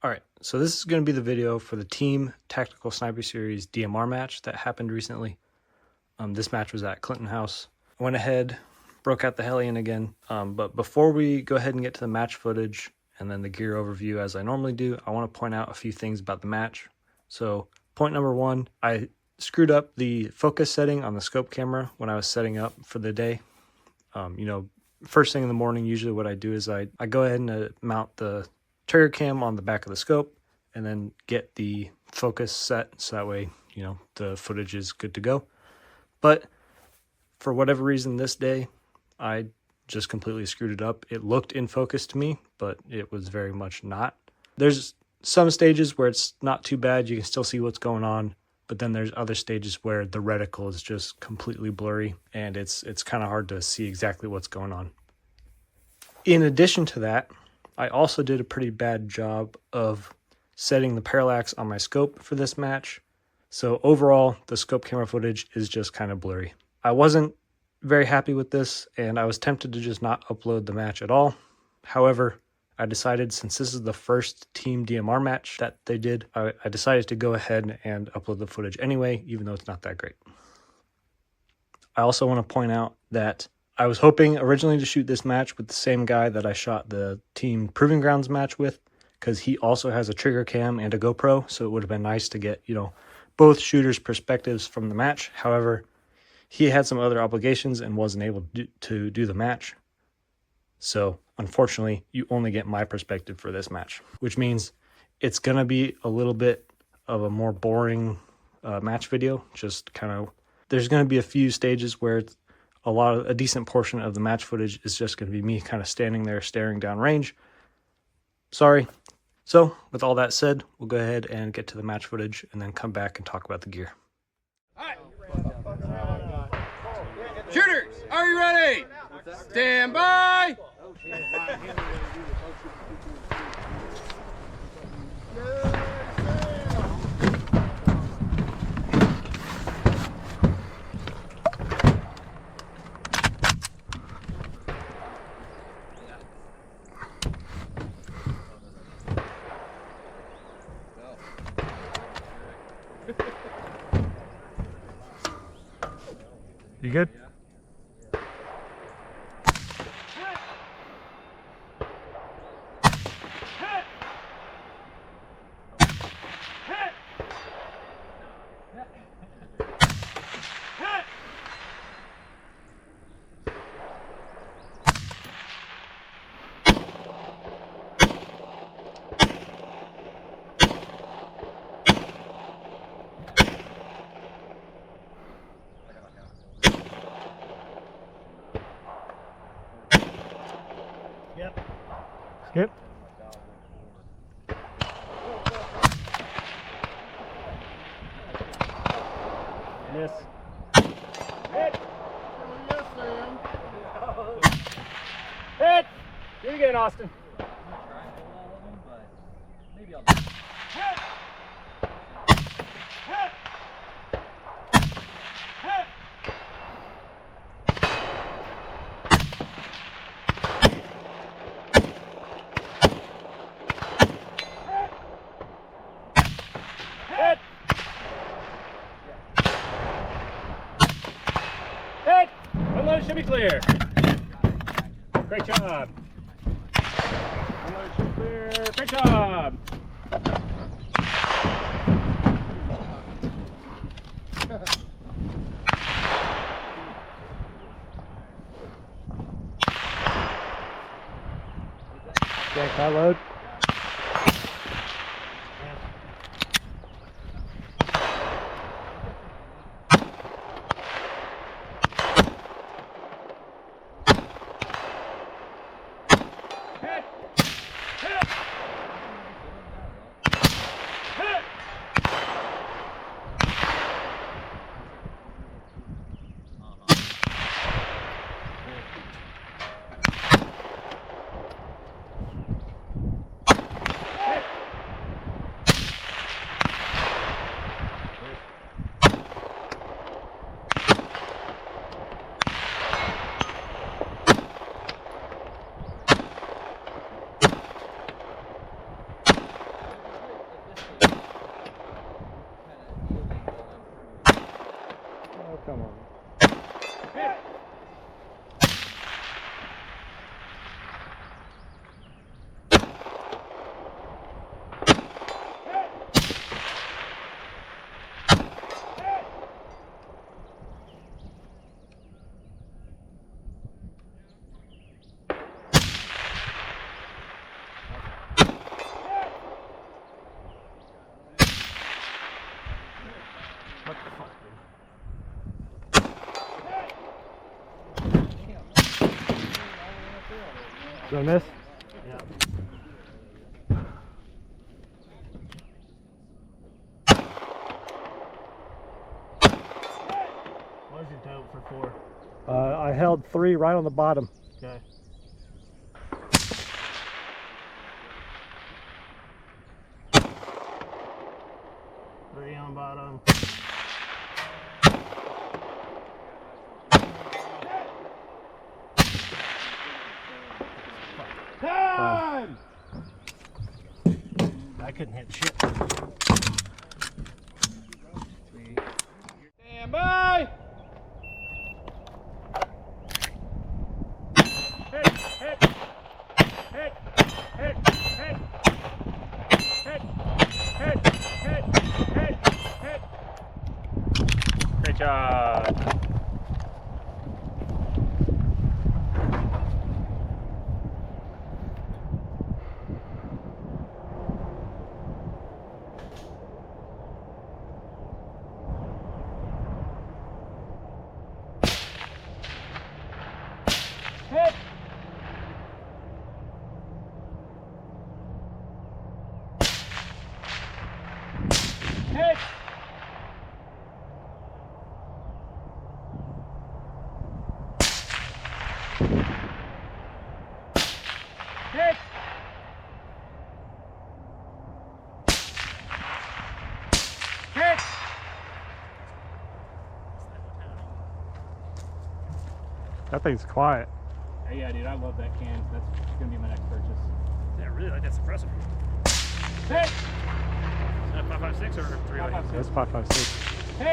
Alright, so this is going to be the video for the Team Tactical Sniper Series DMR match that happened recently. This match was at Clinton House. I went ahead, broke out the Hellion again, but before we go ahead and get to the match footage and then the gear overview as I normally do, I want to point out a few things about the match. So point number one, I screwed up the focus setting on the scope camera when I was setting up for the day. First thing in the morning, usually what I do is I go ahead and mount the trigger cam on the back of the scope and then get the focus set so that way, the footage is good to go. But for whatever reason this day, I just completely screwed it up. It looked in focus to me, but it was very much not. There's some stages where it's not too bad. You can still see what's going on. But then there's other stages where the reticle is just completely blurry and it's kind of hard to see exactly what's going on. In addition to that, I also did a pretty bad job of setting the parallax on my scope for this match. So overall, the scope camera footage is just kind of blurry. I wasn't very happy with this and I was tempted to just not upload the match at all. However, I decided since this is the first Team DMR match that they did, I decided to go ahead and upload the footage anyway, even though it's not that great. I also want to point out that I was hoping originally to shoot this match with the same guy that I shot the Team Proving Grounds match with, because he also has a trigger cam and a GoPro, so it would have been nice to get, both shooters' perspectives from the match. However, he had some other obligations and wasn't able to do the match. So, unfortunately, you only get my perspective for this match, which means it's going to be a little bit of a more boring match video. There's going to be a few stages where a decent portion of the match footage is just going to be me kind of standing there staring down range. Sorry. So, with all that said, we'll go ahead and get to the match footage and then come back and talk about the gear. All right. Shooters, are you ready? Stand by. You good? Skip. Miss. Hit. Yes, Sam. Hit. Do it again, Austin. Maybe I'll do it. Hit. Hit. Hit. Unload should be clear. Great job. Unload should be clear. Great job. Okay, high load. Come on. What the fuck, dude? Did I miss? Yeah. What was your total for 4? I held 3 right on the bottom. Okay. Three on bottom. Time! I couldn't hit shit. Stand by! Hit, hit, hit, hit, hit, hit, hit, hit, hit, hit. Great job. Hit. Hit. Hit. Hit. That thing's quiet. Yeah, dude, I love that can. That's gonna be my next purchase. Yeah, I really like that suppressor. Hit. Is that 5.56 or 3.8? 5.56. That's 5.56.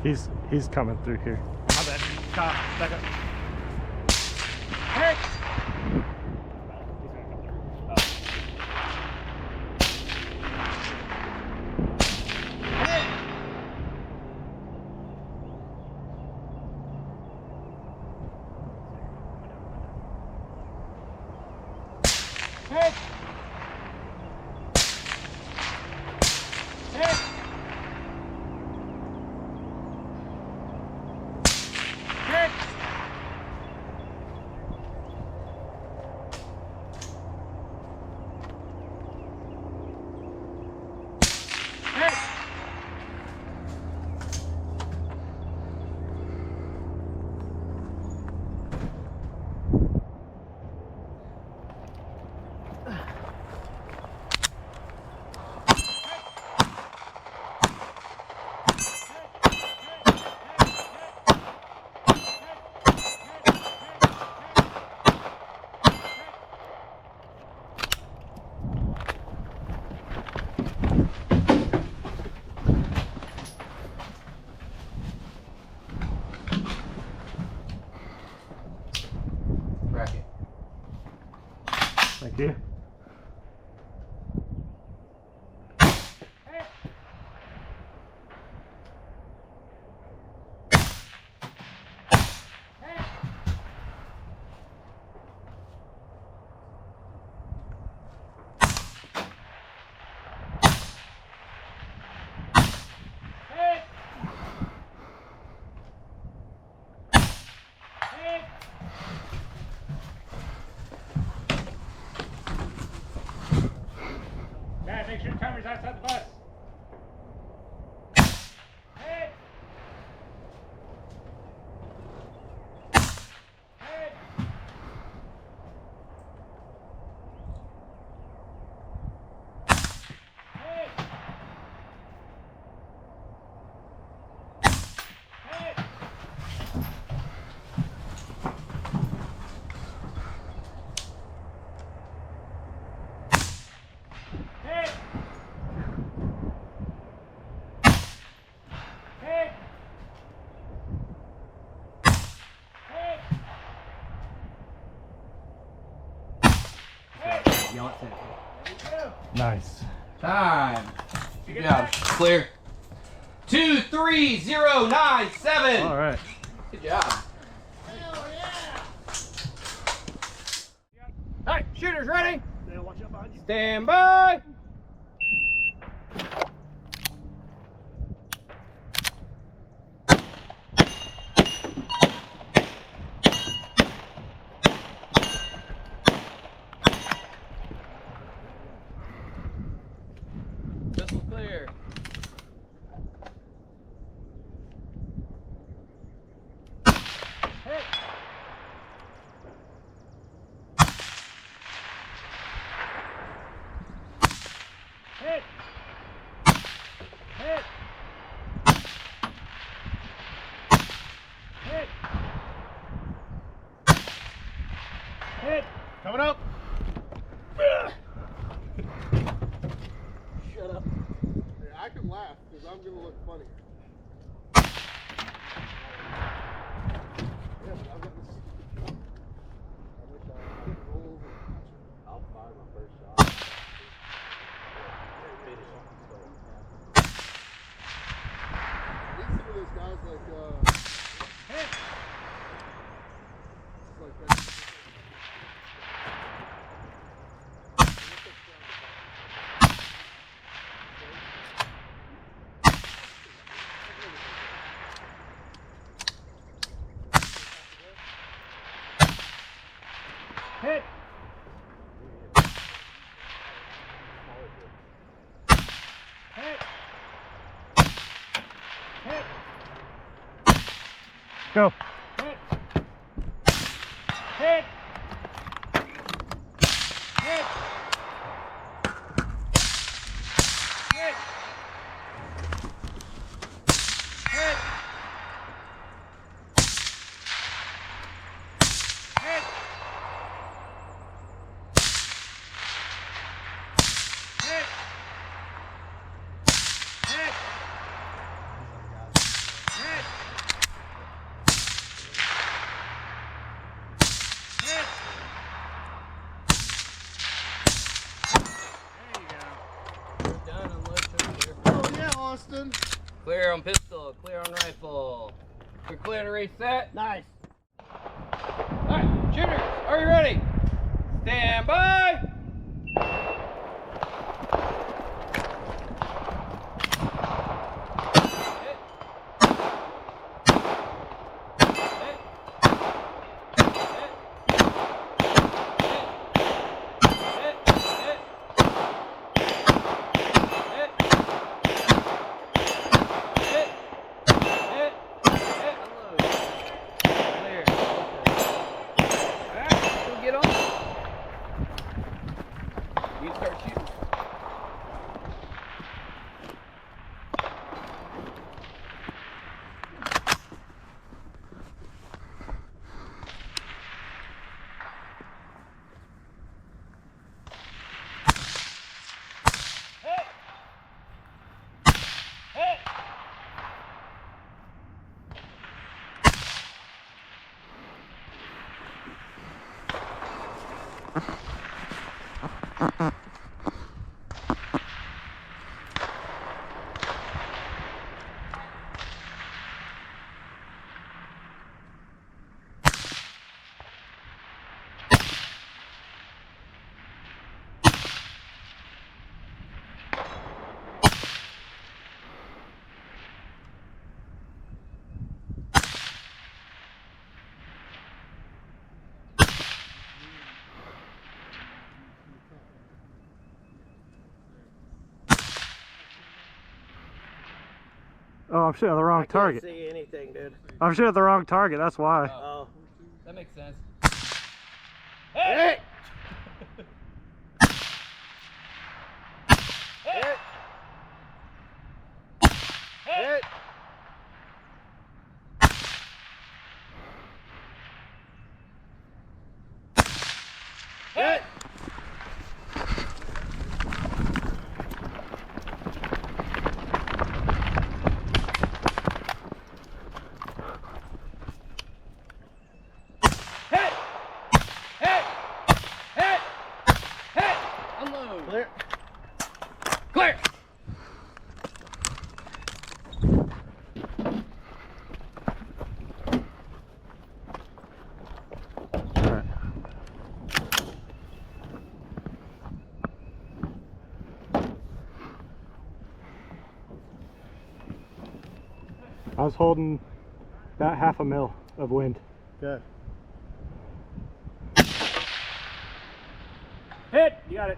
Hit. He's coming through here. My bad. Top, back up. Hit. He's gonna come through. Hit. Hit. Hit. Hit. Hit. Bracket. Thank you. Dad, make sure your timer's outside the bus. Hit. Hit. Hit. Hit. Hit. That's it. Nice. Time. Good job. Clear. 23097. All right. Good job. All right, shooters ready? They'll watch out behind you. Stand by. Pistol clear. Hit. Hit. Hit. Hit. Hit. Coming up. Shut up. I can laugh because I'm gonna look funny. Yeah, but I've got this. I wish I could roll over. I'll fire my first shot. Need some of those guys like Hit. like that. Hit. Hit. Hit. Go. Hit. Hit. Hit. Hit. Hit. Hit. Hit. Hit. Hit. Hit. There you go. We're done. Unload clear. Oh yeah, Austin. Clear on pistol. Clear on rifle. We're clear to reset. Nice. All right, shooters, are you ready? Stand by. Hit. Hit. Hit. Hit. Hit. Hit. Hit. Hit. Hit. Unload. Clear. Alright, go get on. You start shooting. Hit. Hit. Oh, I'm shooting at the wrong target. See anything, dude. I'm shooting at the wrong target. That's why. Oh. That makes sense. Hit. Hit. Hit. Hit. Hit. Hit. Clear. Clear. I was holding about half a mil of wind. Good. Hit! You got it.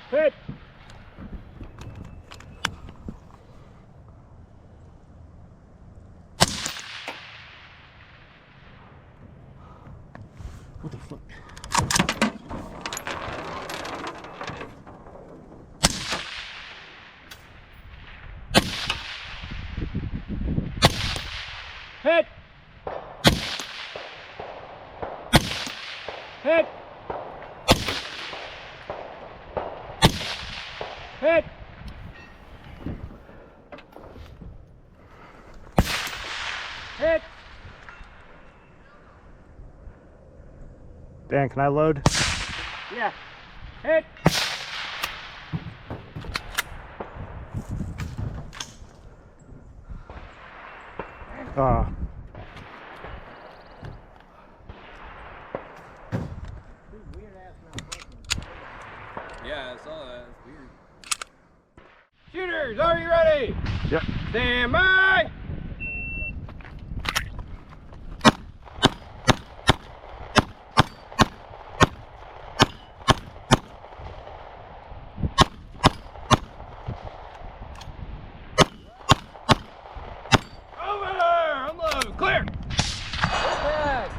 Hit! What the fuck? Hit! Hit! Hit! Hit! Dan, can I load? Yeah. Hit! Yeah, I saw that. It's weird. Shooters, are you ready? Yep. Stand by. Over there. Unload. Clear. Go back.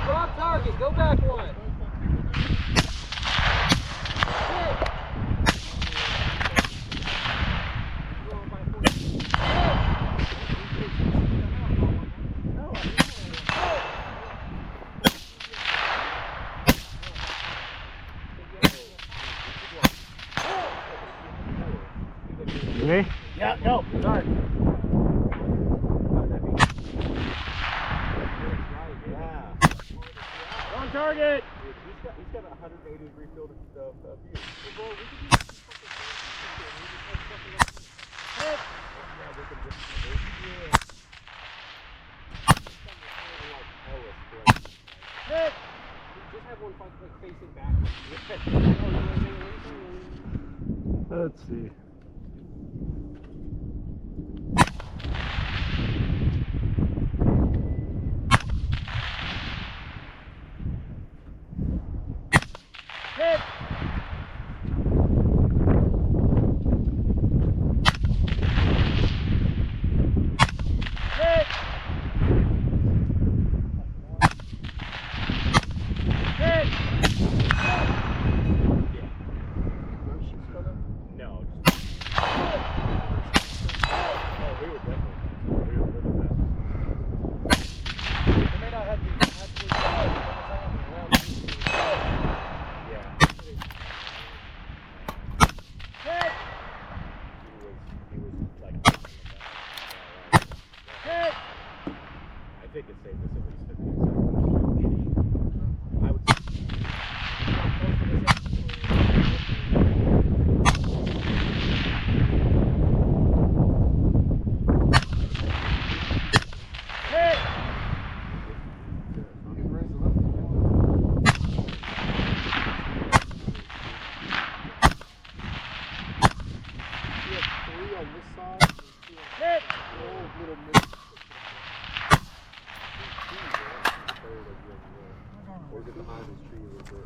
Drop target. Go back one. Me? Yeah, go. Start. On target! He's got a 180-degree field of view. Hit! Hit! Just have one like facing back. Let's see. Hit! Hit! Hit! No. They may not have to Hit! Hit! I think it's safe to say at least 15 seconds. I would Hit! Hit! Or is it behind this tree a little bit?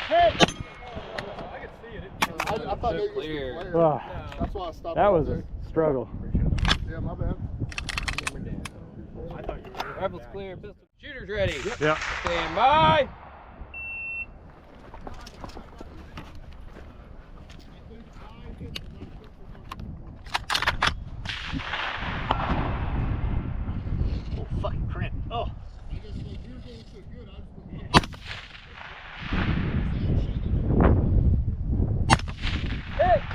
Hit! I thought maybe Clear. it was clear. That's why I stopped. That right was there. a struggle. Yeah, my bad. Rifle's clear. Pistol. Shooters ready. Yeah. Stand by. Oh, fucking cramp. Oh. Hit.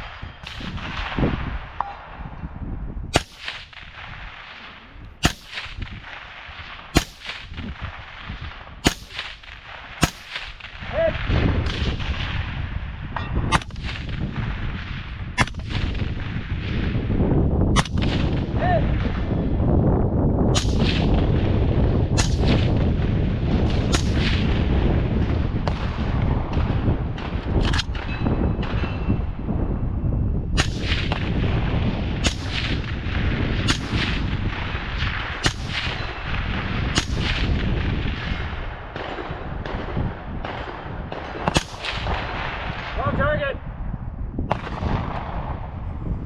Wrong target.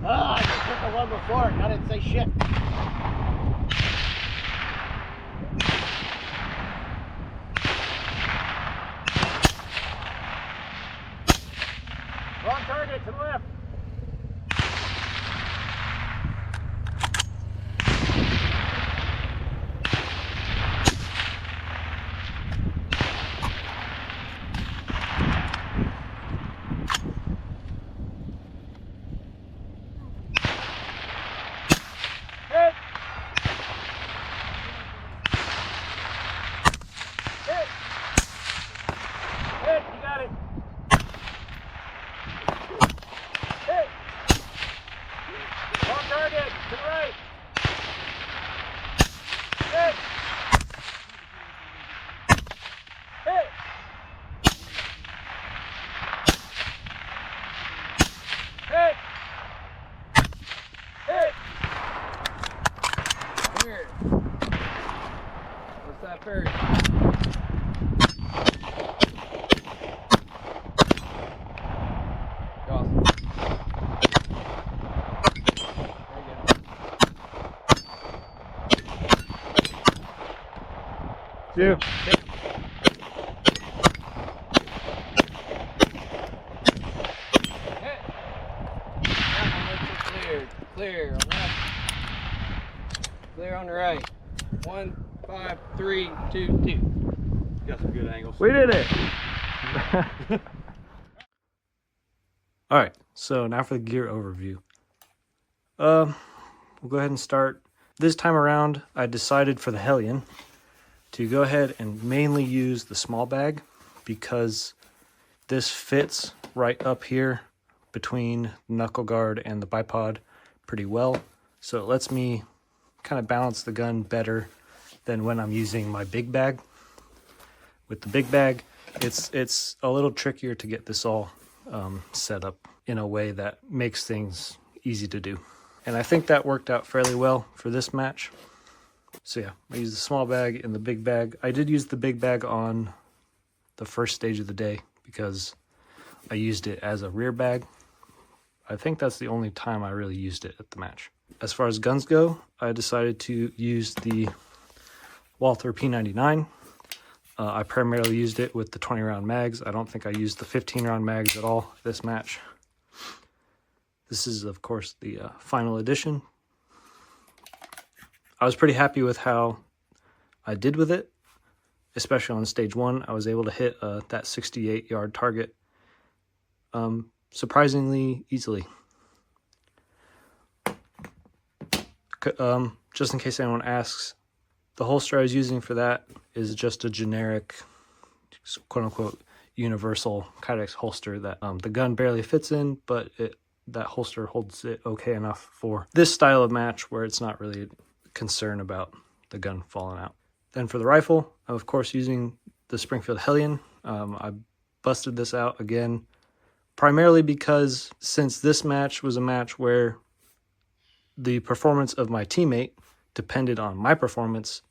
Ah, I just took the one before. I didn't say shit. Wrong target to the left. Hit. Hit. Hit, you got it. Hit. Wrong target to the right. Hit. Hit. Hit. Hit. Here. What's that first? Awesome. There you go. Two. Hit. Clear. Clear on left. Clear on the right. 1, 5, 3, 2, 2. Got some good angles. We did it! Alright, so now for the gear overview. We'll go ahead and start. This time around, I decided for the Hellion to go ahead and mainly use the small bag because this fits right up here between the knuckle guard and the bipod pretty well. So it lets me kind of balance the gun better than when I'm using my big bag. With the big bag, it's a little trickier to get this all set up in a way that makes things easy to do. And I think that worked out fairly well for this match. So yeah, I used the small bag and the big bag. I did use the big bag on the first stage of the day because I used it as a rear bag. I think that's the only time I really used it at the match. As far as guns go, I decided to use the Walther P99. I primarily used it with the 20 round mags. I don't think I used the 15 round mags at all this match. This is, of course, the final edition. I was pretty happy with how I did with it, especially on stage 1. I was able to hit that 68-yard target surprisingly easily. Just in case anyone asks, the holster I was using for that is just a generic, quote-unquote, universal Kydex holster that the gun barely fits in, but that holster holds it okay enough for this style of match where it's not really a concern about the gun falling out. Then for the rifle, I'm of course using the Springfield Hellion. I busted this out again, primarily because since this match was a match where the performance of my teammate depended on my performance,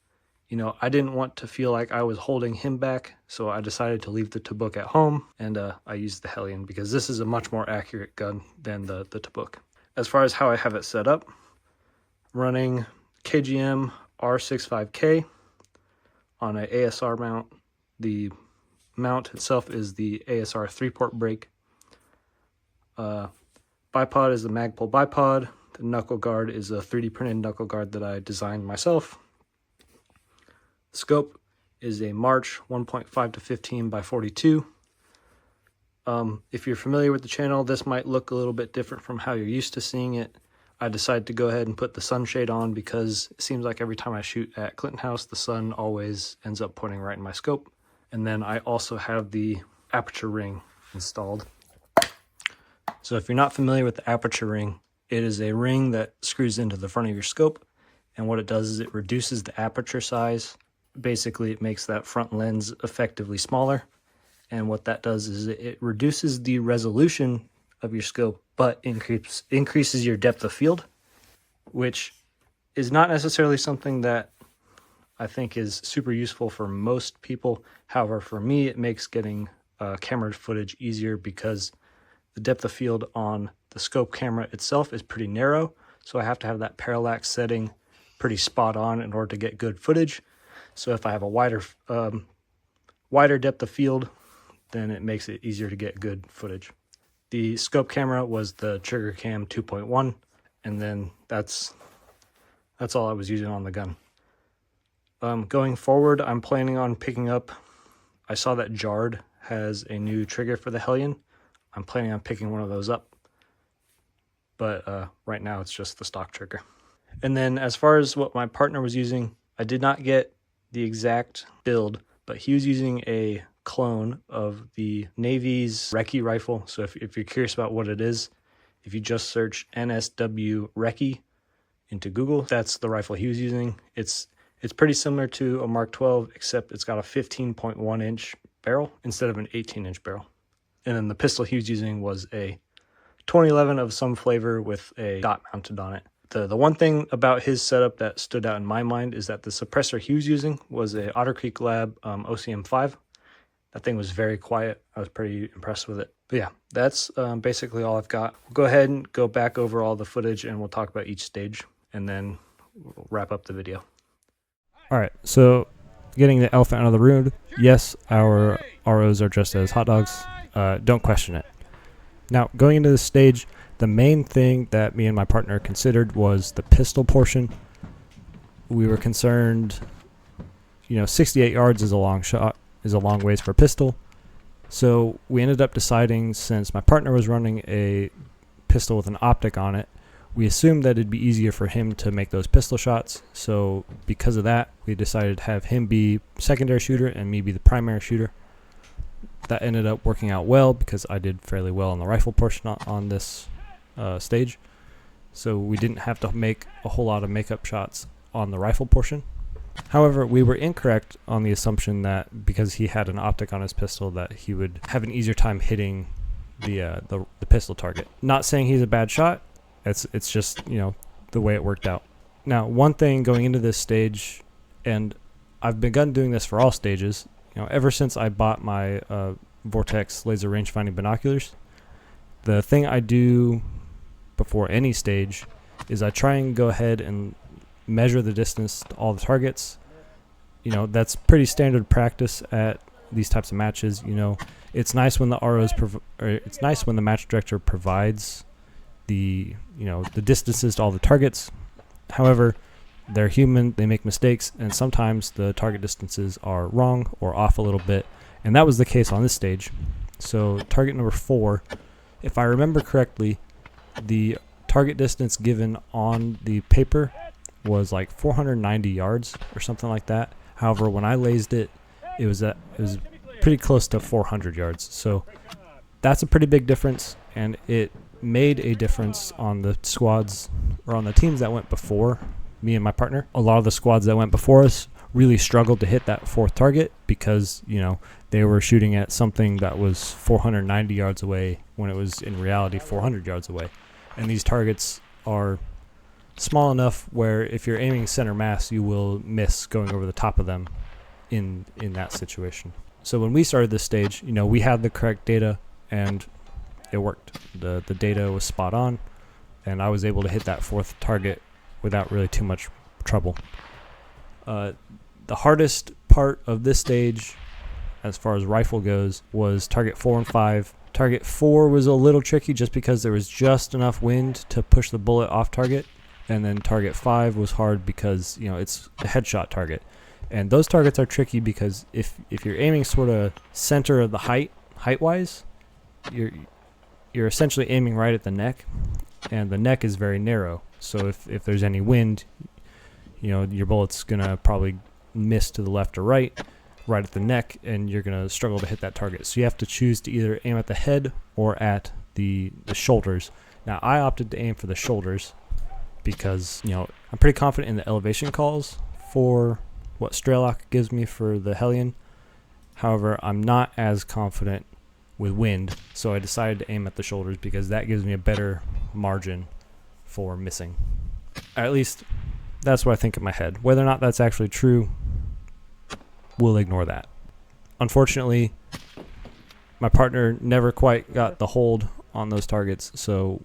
you know, I didn't want to feel like I was holding him back, so I decided to leave the Tabuk at home, and I used the Hellion because this is a much more accurate gun than the Tabuk. As far as how I have it set up, running KGM R65K on an ASR mount. The mount itself is the ASR 3-port brake. Bipod is the Magpul bipod. The knuckle guard is a 3D printed knuckle guard that I designed myself. Scope is a March 1.5 to 15 by 42. If you're familiar with the channel, this might look a little bit different from how you're used to seeing it. I decided to go ahead and put the sunshade on because it seems like every time I shoot at Clinton House, the sun always ends up pointing right in my scope. And then I also have the aperture ring installed. So if you're not familiar with the aperture ring, it is a ring that screws into the front of your scope. And what it does is it reduces the aperture size. Basically, it makes that front lens effectively smaller. And what that does is it reduces the resolution of your scope, but increases your depth of field, which is not necessarily something that I think is super useful for most people. However, for me, it makes getting camera footage easier because the depth of field on the scope camera itself is pretty narrow. So I have to have that parallax setting pretty spot on in order to get good footage. So if I have a wider depth of field, then it makes it easier to get good footage. The scope camera was the Trigger Cam 2.1, and then that's all I was using on the gun. Going forward, I'm planning on picking up, I saw that Jard has a new trigger for the Hellion. I'm planning on picking one of those up, but right now it's just the stock trigger. And then as far as what my partner was using, I did not get the exact build, but he was using a clone of the Navy's Recce rifle. So if you're curious about what it is, if you just search NSW Recce into Google, that's the rifle he was using. It's pretty similar to a Mark 12, except it's got a 15.1 inch barrel instead of an 18-inch barrel. And then the pistol he was using was a 2011 of some flavor with a dot mounted on it. The one thing about his setup that stood out in my mind is that the suppressor he was using was a Otter Creek Lab OCM5. That thing was very quiet. I was pretty impressed with it. But yeah, that's basically all I've got. We'll go ahead and go back over all the footage and we'll talk about each stage and then we'll wrap up the video. All right, so getting the elephant out of the room, yes, our ROs are just as hot dogs. Don't question it. Now, going into this stage, the main thing that me and my partner considered was the pistol portion. We were concerned, 68 yards is a long shot, is a long ways for a pistol. So we ended up deciding, since my partner was running a pistol with an optic on it, we assumed that it'd be easier for him to make those pistol shots. So because of that, we decided to have him be secondary shooter and me be the primary shooter. That ended up working out well because I did fairly well on the rifle portion on this stage. So we didn't have to make a whole lot of makeup shots on the rifle portion. However, we were incorrect on the assumption that because he had an optic on his pistol that he would have an easier time hitting the pistol target. Not saying he's a bad shot. It's just, the way it worked out. Now, one thing going into this stage, and I've begun doing this for all stages, ever since I bought my Vortex laser rangefinding binoculars, the thing I do before any stage is I try and go ahead and measure the distance to all the targets. That's pretty standard practice at these types of matches. It's nice when the ROs it's nice when the match director provides the distances to all the targets. However, they're human, they make mistakes, and sometimes the target distances are wrong or off a little bit, and that was the case on this stage. So target number 4, if I remember correctly, the target distance given on the paper was like 490 yards or something like that. However, when I lased it, it was pretty close to 400 yards. So that's a pretty big difference, and it made a difference on the squads or on the teams that went before me and my partner. A lot of the squads that went before us really struggled to hit that 4th target because they were shooting at something that was 490 yards away when it was in reality 400 yards away. And these targets are small enough where if you're aiming center mass, you will miss going over the top of them in that situation. So when we started this stage, we had the correct data and it worked. The data was spot on, and I was able to hit that 4th target without really too much trouble. The hardest part of this stage, as far as rifle goes, was target 4 and 5. Target 4 was a little tricky just because there was just enough wind to push the bullet off target, and then target 5 was hard because, you know, it's a headshot target. And those targets are tricky because if you're aiming sort of center of the height-wise, you're essentially aiming right at the neck, and the neck is very narrow. So if there's any wind, you know, your bullet's gonna probably miss to the left or right at the neck, and you're gonna struggle to hit that target. So you have to choose to either aim at the head or at the shoulders. Now I opted to aim for the shoulders because, you know, I'm pretty confident in the elevation calls for what Strelok gives me for the Hellion. However, I'm not as confident with wind, so I decided to aim at the shoulders because that gives me a better margin for missing. At least that's what I think in my head. Whether or not that's actually true, we'll ignore that. Unfortunately, my partner never quite got the hold on those targets, so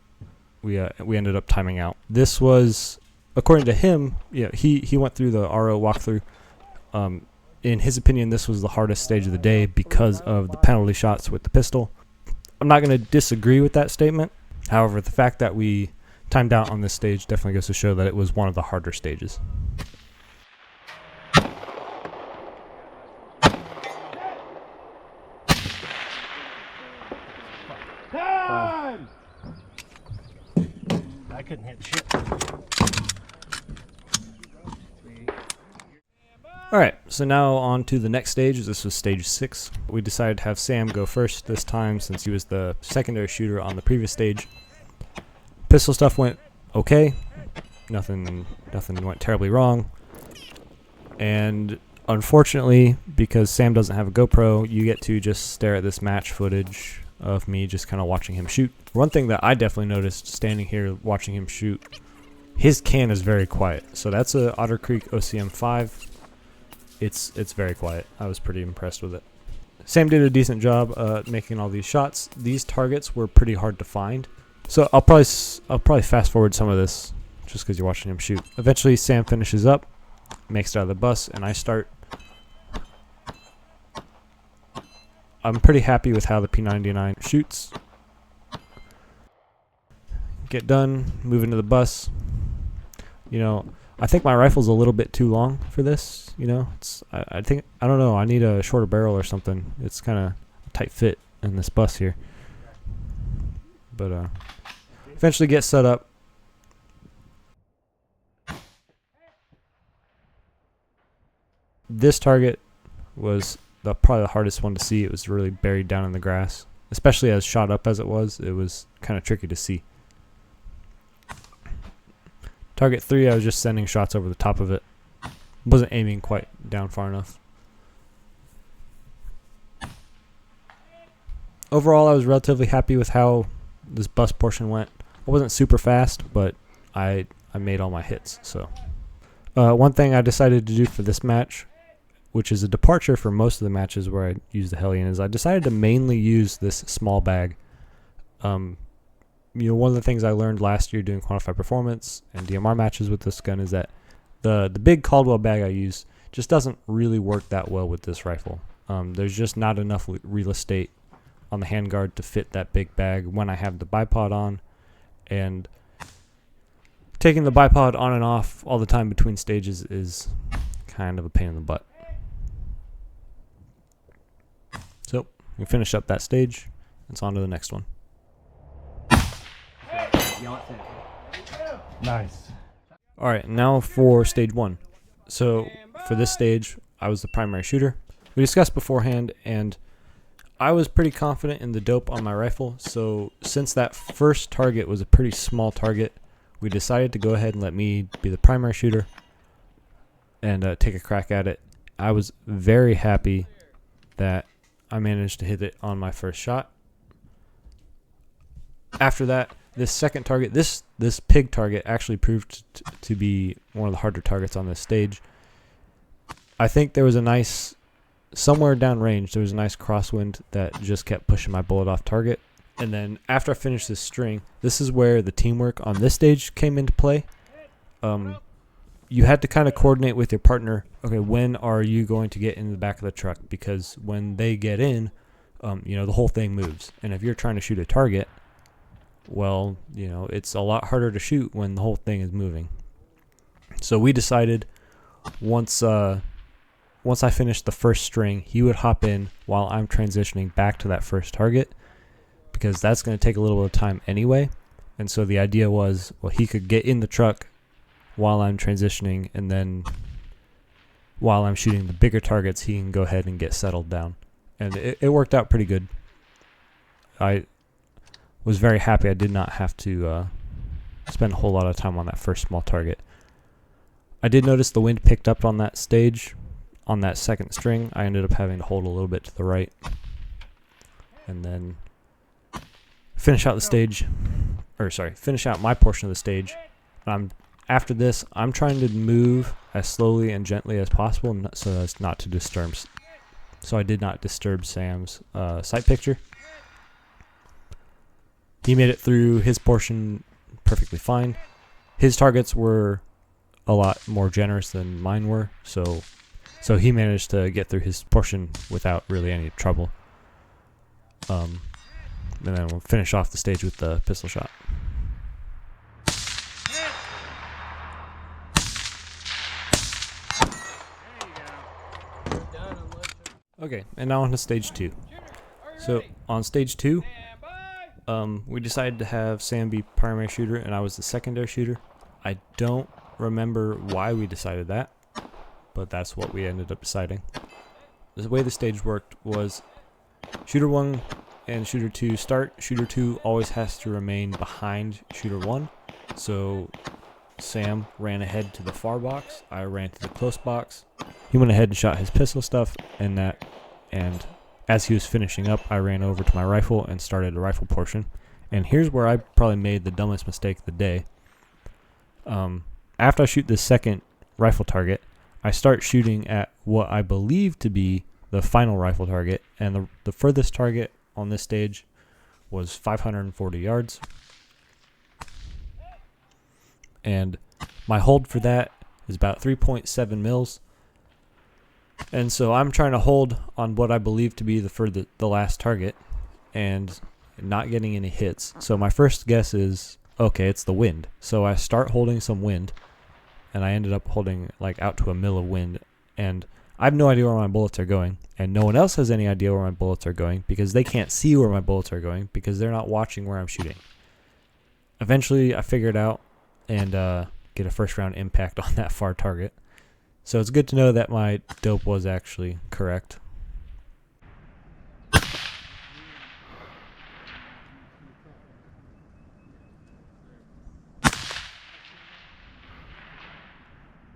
we ended up timing out. This was, according to him, yeah, he went through the RO walkthrough. In his opinion, this was the hardest stage of the day because of the penalty shots with the pistol. I'm not going to disagree with that statement. However, the fact that we timed out on this stage definitely goes to show that it was one of the harder stages. Time! I couldn't hit shit. Alright, so now on to the next stage. This was stage 6. We decided to have Sam go first this time since he was the secondary shooter on the previous stage. Pistol stuff went okay. Nothing went terribly wrong. And unfortunately, because Sam doesn't have a GoPro, you get to just stare at this match footage of me just kind of watching him shoot. One thing that I definitely noticed standing here watching him shoot, his can is very quiet. So that's a Otter Creek OCM 5. It's very quiet. I was pretty impressed with it. Sam did a decent job making all these shots. These targets were pretty hard to find. So I'll probably fast forward some of this just because you're watching him shoot. Eventually Sam finishes up, makes it out of the bus, and I start. I'm pretty happy with how the P99 shoots. Get done, move into the bus. You know, I think my rifle's a little bit too long for this. You know, I think, I don't know, I need a shorter barrel or something. It's kind of tight fit in this bus here. But eventually get set up. This target was probably the hardest one to see. It was really buried down in the grass, especially as shot up as it was. It was kind of tricky to see. Target 3, I was just sending shots over the top of it. Wasn't aiming quite down far enough. Overall, I was relatively happy with how this bus portion went. I wasn't super fast, but I made all my hits. So, one thing I decided to do for this match, which is a departure for most of the matches where I use the Hellion, is I decided to mainly use this small bag. You know, one of the things I learned last year doing quantified performance and DMR matches with this gun is that the big Caldwell bag I use just doesn't really work that well with this rifle. There's just not enough real estate on the handguard to fit that big bag when I have the bipod on, and taking the bipod on and off all the time between stages is kind of a pain in the butt. So we finish up that stage. It's on to the next one. Nice. All right, now for stage 1. So for this stage, I was the primary shooter. We discussed beforehand, and I was pretty confident in the dope on my rifle. So since that first target was a pretty small target, we decided to go ahead and let me be the primary shooter and take a crack at it. I was very happy that I managed to hit it on my first shot. After that, this second target, this pig target actually proved to be one of the harder targets on this stage. I think there was a nice, somewhere downrange, there was a nice crosswind that just kept pushing my bullet off target. And then after I finished this string, this is where the teamwork on this stage came into play. you had to kind of coordinate with your partner. Okay, when are you going to get in the back of the truck? Because when they get in, the whole thing moves. And if you're trying to shoot a target, well, it's a lot harder to shoot when the whole thing is moving. So we decided once I finished the first string, he would hop in while I'm transitioning back to that first target, because that's going to take a little bit of time anyway. And so the idea was, well, he could get in the truck while I'm transitioning, and then while I'm shooting the bigger targets, he can go ahead and get settled down. And it worked out pretty good. I was very happy I did not have to spend a whole lot of time on that first small target. I did notice the wind picked up on that stage. On that second string, I ended up having to hold a little bit to the right. And then finish out my portion of the stage. After this, I'm trying to move as slowly and gently as possible so as not to disturb. So I did not disturb Sam's sight picture. He made it through his portion perfectly fine. His targets were a lot more generous than mine were, so he managed to get through his portion without really any trouble. And then we'll finish off the stage with the pistol shot. Okay, and now on to stage 2. So on stage 2, we decided to have Sam be primary shooter and I was the secondary shooter. I don't remember why we decided that, but that's what we ended up deciding. The way the stage worked was shooter 1 and shooter 2 start. Shooter 2 always has to remain behind shooter 1. So Sam ran ahead to the far box, I ran to the close box. He went ahead and shot his pistol stuff, and as he was finishing up, I ran over to my rifle and started a rifle portion. And here's where I probably made the dumbest mistake of the day. After I shoot the second rifle target, I start shooting at what I believe to be the final rifle target, and the furthest target on this stage was 540 yards. And my hold for that is about 3.7 mils. And so I'm trying to hold on what I believe to be the last target and not getting any hits. So my first guess is, okay, it's the wind. So I start holding some wind, and I ended up holding like out to a mil of wind. And I have no idea where my bullets are going, and no one else has any idea where my bullets are going because they can't see where my bullets are going because they're not watching where I'm shooting. Eventually, I figured out and get a first round impact on that far target. So it's good to know that my dope was actually correct.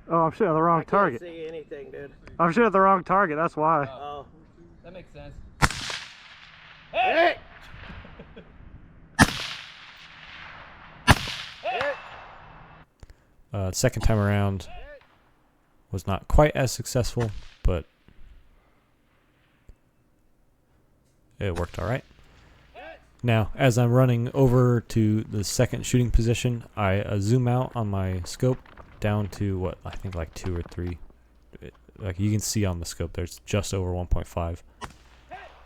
Oh, I'm shooting at the wrong target. I can't see anything, dude. I'm shooting at the wrong target, that's why. Oh. That makes sense. Hey! Second time around was not quite as successful, but it worked all right. Now, as I'm running over to the second shooting position, I zoom out on my scope down to what I think like 2 or 3. Like you can see on the scope, there's just over 1.5,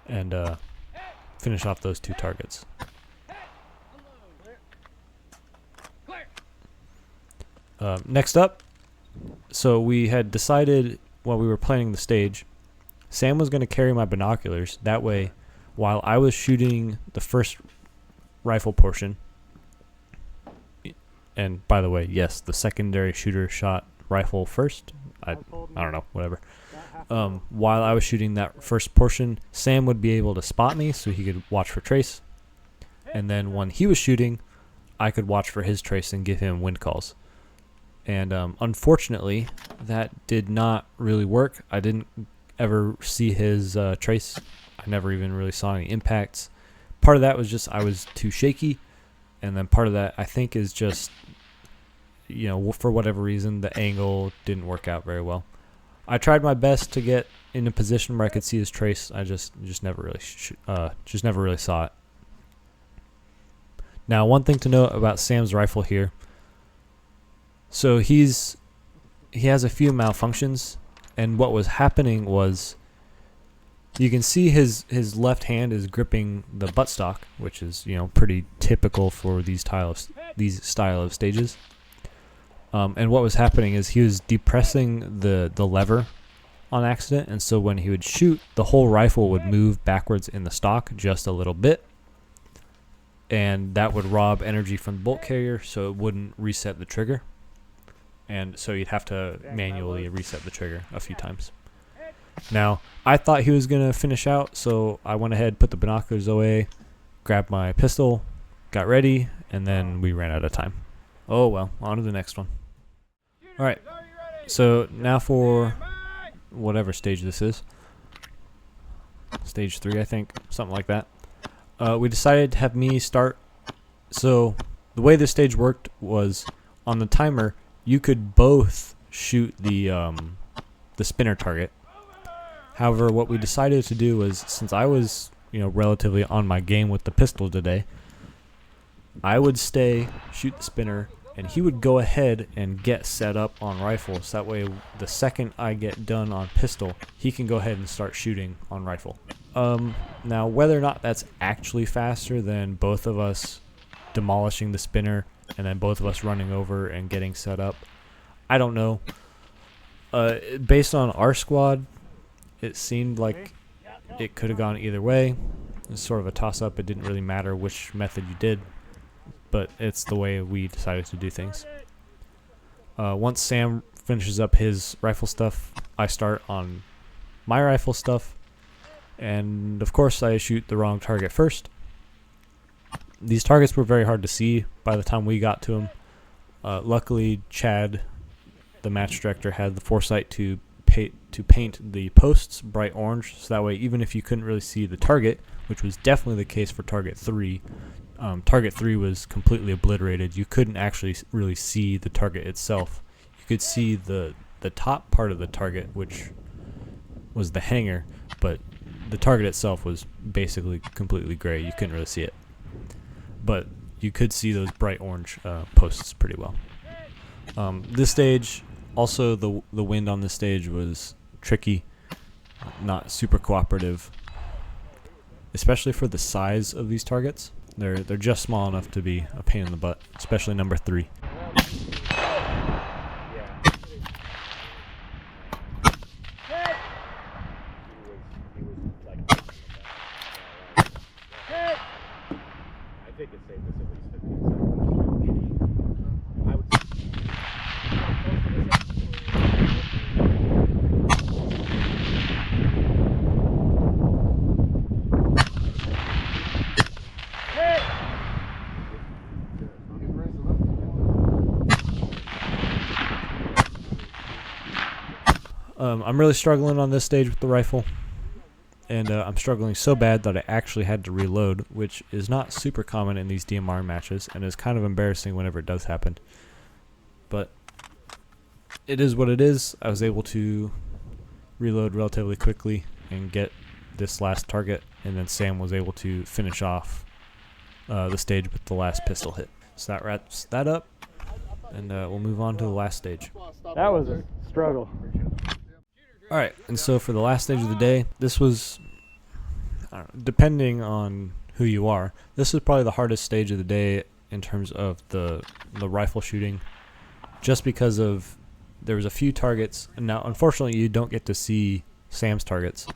and finish off those 2 targets. Next up, so we had decided while we were planning the stage, Sam was going to carry my binoculars. That way, while I was shooting the first rifle portion, and by the way, yes, the secondary shooter shot rifle first. I don't know, whatever. While I was shooting that first portion, Sam would be able to spot me so he could watch for trace. And then when he was shooting, I could watch for his trace and give him wind calls. And unfortunately, that did not really work. I didn't ever see his trace. I never even really saw any impacts. Part of that was just I was too shaky. And then part of that, I think, is just, for whatever reason, the angle didn't work out very well. I tried my best to get in a position where I could see his trace. I just never really saw it. Now, one thing to note about Sam's rifle here. So he's he has a few malfunctions, and what was happening was you can see his left hand is gripping the buttstock, which is, you know, pretty typical for these style of stages. And what was happening is he was depressing the lever on accident, and so when he would shoot, the whole rifle would move backwards in the stock just a little bit, and that would rob energy from the bolt carrier, so it wouldn't reset the trigger, and so you'd have to manually reset the trigger a few times. Now, I thought he was going to finish out, so I went ahead, put the binoculars away, grabbed my pistol, got ready, and then we ran out of time. Oh well, on to the next one. Alright, so now for whatever stage this is. Stage 3, I think, something like that. We decided to have me start. So the way this stage worked was on the timer, you could both shoot the spinner target. However, what we decided to do was, since I was, you know, relatively on my game with the pistol today, I would stay, shoot the spinner, and he would go ahead and get set up on rifle. So that way, the second I get done on pistol, he can go ahead and start shooting on rifle. Now, whether or not that's actually faster than both of us demolishing the spinner and then both of us running over and getting set up, I don't know. Based on our squad, it seemed like it could have gone either way. It was sort of a toss-up. It didn't really matter which method you did, but it's the way we decided to do things. Once Sam finishes up his rifle stuff, I start on my rifle stuff, and of course I shoot the wrong target first. These targets were very hard to see by the time we got to them. Luckily, Chad, the match director, had the foresight to paint the posts bright orange, so that way even if you couldn't really see the target, which was definitely the case for target 3, target 3 was completely obliterated. You couldn't actually really see the target itself. You could see the top part of the target, which was the hanger, but the target itself was basically completely gray. You couldn't really see it, but you could see those bright orange posts pretty well. This stage, also the wind on this stage was tricky, not super cooperative, especially for the size of these targets. They're just small enough to be a pain in the butt, especially number 3. I think it's safe to say at least 15 seconds. I would I'm really struggling on this stage with the rifle, and I'm struggling so bad that I actually had to reload, which is not super common in these DMR matches, and is kind of embarrassing whenever it does happen. But it is what it is. I was able to reload relatively quickly and get this last target, and then Sam was able to finish off the stage with the last pistol hit. So that wraps that up, and we'll move on to the last stage. That was a struggle. Alright, and so for the last stage of the day, this was, I don't know, depending on who you are, this was probably the hardest stage of the day in terms of the rifle shooting, just because of there was a few targets. Now, unfortunately, you don't get to see Sam's targets,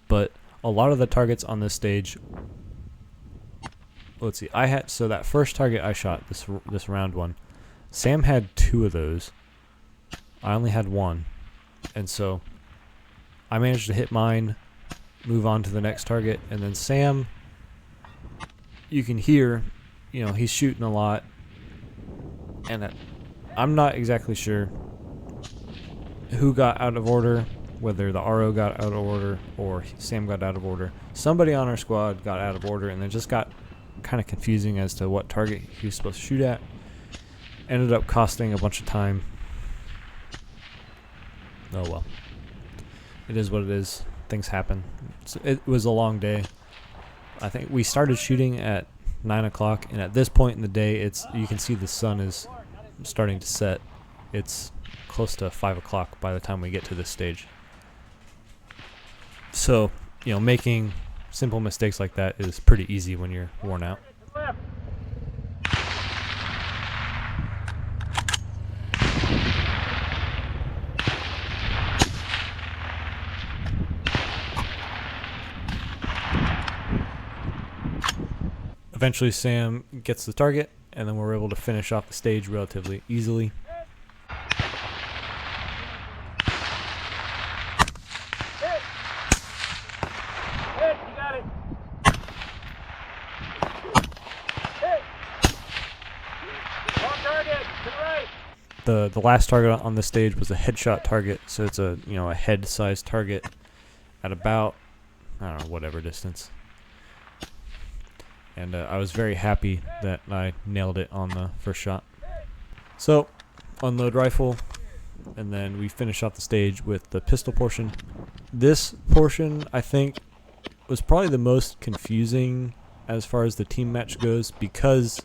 but a lot of the targets on this stage, let's see, so that first target I shot, this round one, Sam had 2 of those. I only had 1, and so I managed to hit mine, move on to the next target, and then Sam, you can hear, you know, he's shooting a lot, and I'm not exactly sure who got out of order, whether the RO got out of order or Sam got out of order. Somebody on our squad got out of order, and it just got kind of confusing as to what target he was supposed to shoot at. Ended up costing a bunch of time. Oh well. It is what it is. Things happen. It was a long day. I think we started shooting at 9 o'clock, and at this point in the day, you can see the sun is starting to set. It's close to 5 o'clock by the time we get to this stage. So, making simple mistakes like that is pretty easy when you're worn out. Eventually Sam gets the target, and then we're able to finish off the stage relatively easily. You got it. On target, to the right. The last target on the stage was a headshot target, so it's a a head-sized target at about, I don't know, whatever distance. And I was very happy that I nailed it on the first shot. So, unload rifle, and then we finish off the stage with the pistol portion. This portion, I think, was probably the most confusing as far as the team match goes, because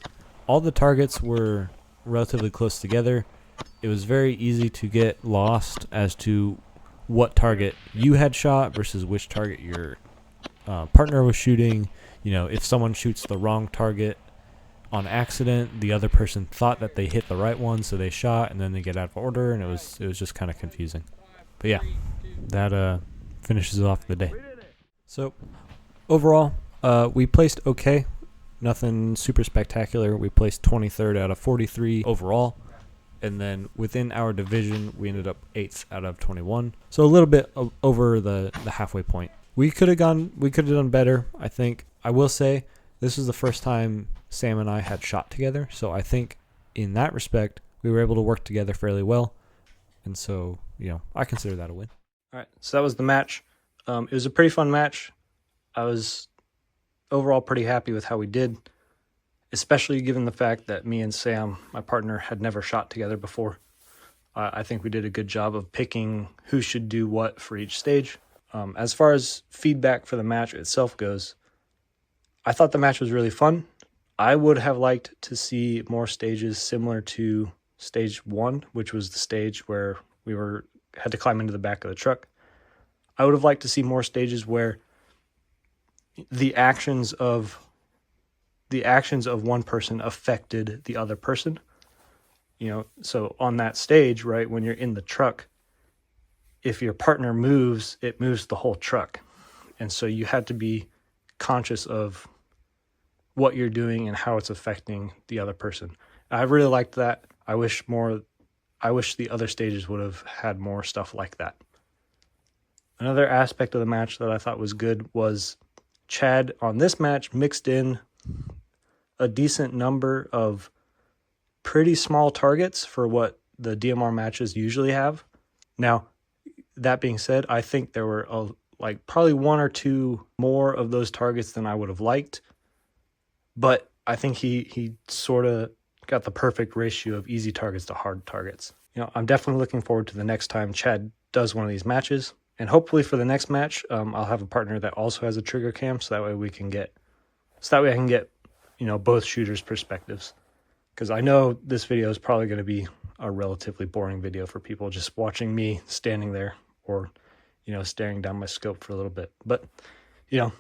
all the targets were relatively close together. It was very easy to get lost as to what target you had shot versus which target your partner was shooting. If someone shoots the wrong target on accident, the other person thought that they hit the right one, so they shot, and then they get out of order, and it was just kind of confusing. But yeah, that finishes off the day. So overall, we placed okay. Nothing super spectacular. We placed 23rd out of 43 overall. And then within our division, we ended up 8th out of 21. So a little bit over the halfway point. We could have done better, I think. I will say this was the first time Sam and I had shot together. So I think in that respect, we were able to work together fairly well. And so, I consider that a win. All right, so that was the match. It was a pretty fun match. I was overall pretty happy with how we did, especially given the fact that me and Sam, my partner, had never shot together before. I think we did a good job of picking who should do what for each stage. As far as feedback for the match itself goes, I thought the match was really fun. I would have liked to see more stages similar to stage 1, which was the stage where we had to climb into the back of the truck. I would have liked to see more stages where the actions of one person affected the other person. So on that stage, right, when you're in the truck, if your partner moves, it moves the whole truck. And so you had to be conscious of what you're doing and how it's affecting the other person. I really liked that. I wish the other stages would have had more stuff like that. Another aspect of the match that I thought was good was Chad on this match mixed in a decent number of pretty small targets for what the DMR matches usually have. Now, that being said, I think there were probably 1 or 2 more of those targets than I would have liked. But I think he sort of got the perfect ratio of easy targets to hard targets. I'm definitely looking forward to the next time Chad does one of these matches. And hopefully for the next match, I'll have a partner that also has a trigger cam, so that way I can get both shooters' perspectives. Because I know this video is probably going to be a relatively boring video for people just watching me standing there or, staring down my scope for a little bit. But, it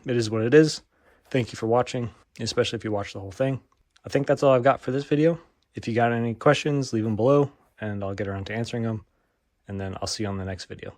is what it is. Thank you for watching, especially if you watch the whole thing. I think that's all I've got for this video. If you got any questions, leave them below, and I'll get around to answering them. And then I'll see you on the next video.